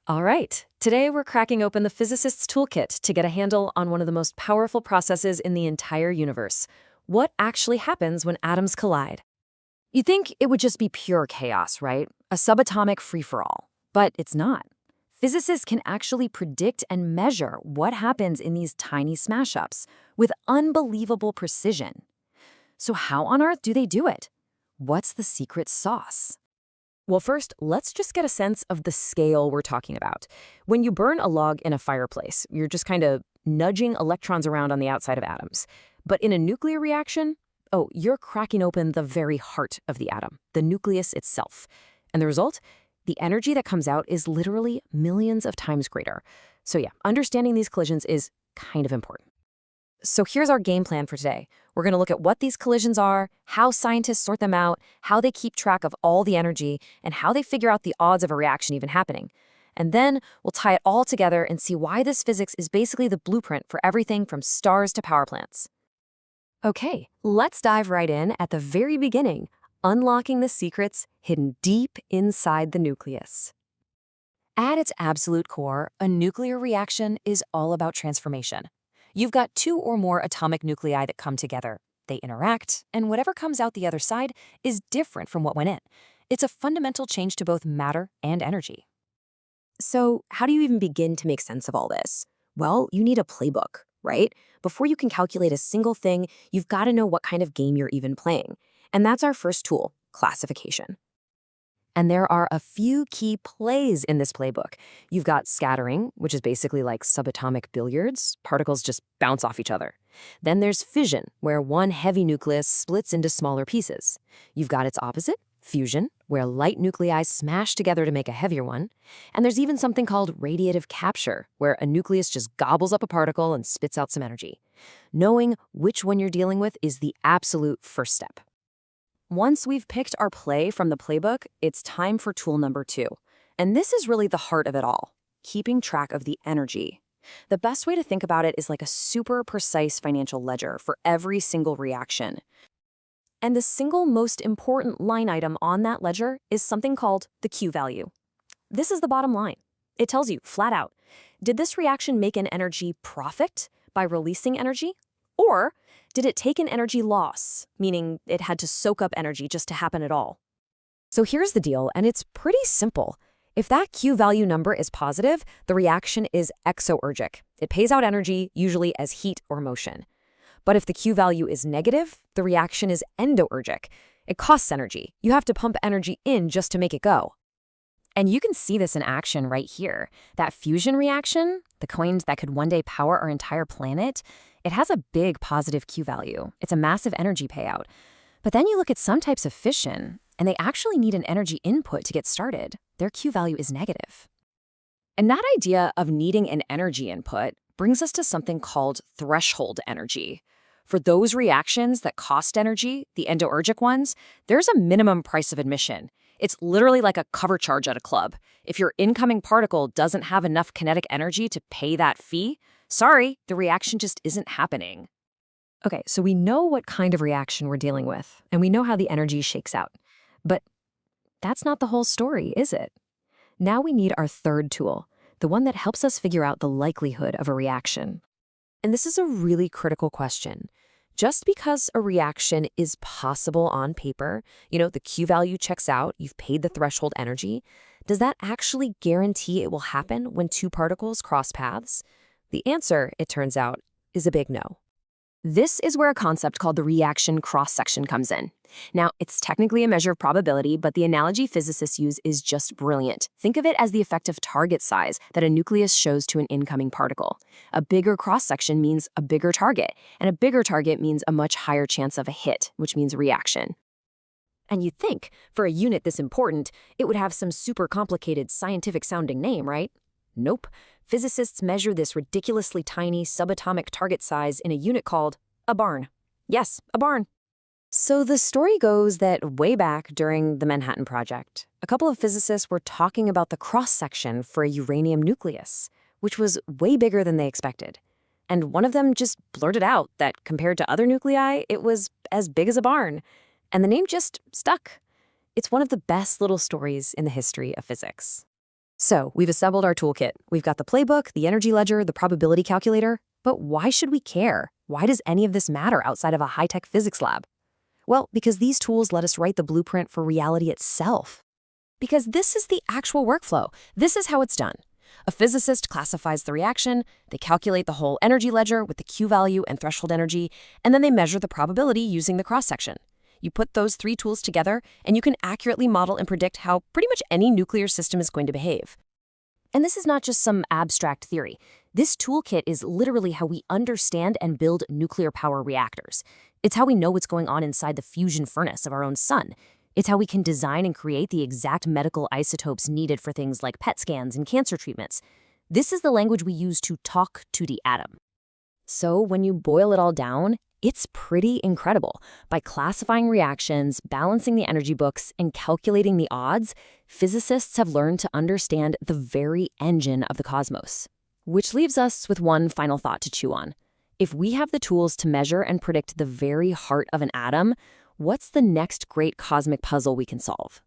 All right, today we're cracking open the physicist's toolkit to get a handle on one of the most powerful processes in the entire universe. What actually happens when atoms collide? You'd think it would just be pure chaos, right? A subatomic free-for-all. But it's not. Physicists can actually predict and measure what happens in these tiny smash-ups with unbelievable precision. So how on earth do they do it? What's the secret sauce? Well, first, let's just get a sense of the scale we're talking about. When you burn a log in a fireplace, you're just kind of nudging electrons around on the outside of atoms. But in a nuclear reaction, oh, you're cracking open the very heart of the atom, the nucleus itself. And the result? The energy that comes out is literally millions of times greater. So yeah, understanding these collisions is kind of important. So here's our game plan for today. We're going to look at what these collisions are, how scientists sort them out, how they keep track of all the energy, and how they figure out the odds of a reaction even happening. And then we'll tie it all together and see why this physics is basically the blueprint for everything from stars to power plants. Okay, let's dive right in at the very beginning, unlocking the secrets hidden deep inside the nucleus. At its absolute core, a nuclear reaction is all about transformation. You've got two or more atomic nuclei that come together. They interact, and whatever comes out the other side is different from what went in. It's a fundamental change to both matter and energy. So how do you even begin to make sense of all this? Well, you need a playbook, right? Before you can calculate a single thing, you've got to know what kind of game you're even playing. And that's our first tool, classification. And there are a few key plays in this playbook. You've got scattering, which is basically like subatomic billiards. Particles just bounce off each other. Then there's fission, where one heavy nucleus splits into smaller pieces. You've got its opposite, fusion, where light nuclei smash together to make a heavier one. And there's even something called radiative capture, where a nucleus just gobbles up a particle and spits out some energy. Knowing which one you're dealing with is the absolute first step. Once we've picked our play from the playbook, it's time for tool number 2. And this is really the heart of it all, keeping track of the energy. The best way to think about it is like a super precise financial ledger for every single reaction. And the single most important line item on that ledger is something called the Q value. This is the bottom line. It tells you, flat out, did this reaction make an energy profit by releasing energy? Or did it take an energy loss, meaning it had to soak up energy just to happen at all? So here's the deal, and it's pretty simple. If that Q value number is positive, the reaction is exoergic. It pays out energy, usually as heat or motion. But if the Q value is negative, the reaction is endoergic. It costs energy. You have to pump energy in just to make it go. And you can see this in action right here. That fusion reaction, the coins that could one day power our entire planet, it has a big positive Q value. It's a massive energy payout. But then you look at some types of fission, and they actually need an energy input to get started. Their Q value is negative. And that idea of needing an energy input brings us to something called threshold energy. For those reactions that cost energy, the endoergic ones, there's a minimum price of admission. It's literally like a cover charge at a club. If your incoming particle doesn't have enough kinetic energy to pay that fee, sorry, the reaction just isn't happening. Okay, so we know what kind of reaction we're dealing with, and we know how the energy shakes out. But that's not the whole story, is it? Now we need our third tool, the one that helps us figure out the likelihood of a reaction. And this is a really critical question. Just because a reaction is possible on paper, the Q value checks out, you've paid the threshold energy, does that actually guarantee it will happen when two particles cross paths? The answer, it turns out, is a big no. This is where a concept called the reaction cross-section comes in. Now, it's technically a measure of probability, but the analogy physicists use is just brilliant. Think of it as the effective target size that a nucleus shows to an incoming particle. A bigger cross-section means a bigger target, and a bigger target means a much higher chance of a hit, which means a reaction. And you'd think, for a unit this important, it would have some super complicated scientific-sounding name, right? Nope. Physicists measure this ridiculously tiny subatomic target size in a unit called a barn. Yes, a barn. So the story goes that way back during the Manhattan Project, a couple of physicists were talking about the cross-section for a uranium nucleus, which was way bigger than they expected. And one of them just blurted out that compared to other nuclei, it was as big as a barn. And the name just stuck. It's one of the best little stories in the history of physics. So we've assembled our toolkit. We've got the playbook, the energy ledger, the probability calculator. But why should we care? Why does any of this matter outside of a high-tech physics lab? Well, because these tools let us write the blueprint for reality itself. Because this is the actual workflow. This is how it's done. A physicist classifies the reaction, they calculate the whole energy ledger with the Q value and threshold energy, and then they measure the probability using the cross-section. You put those three tools together, and you can accurately model and predict how pretty much any nuclear system is going to behave. And this is not just some abstract theory. This toolkit is literally how we understand and build nuclear power reactors. It's how we know what's going on inside the fusion furnace of our own sun. It's how we can design and create the exact medical isotopes needed for things like PET scans and cancer treatments. This is the language we use to talk to the atom. So when you boil it all down, it's pretty incredible. By classifying reactions, balancing the energy books, and calculating the odds, physicists have learned to understand the very engine of the cosmos. Which leaves us with one final thought to chew on. If we have the tools to measure and predict the very heart of an atom, what's the next great cosmic puzzle we can solve?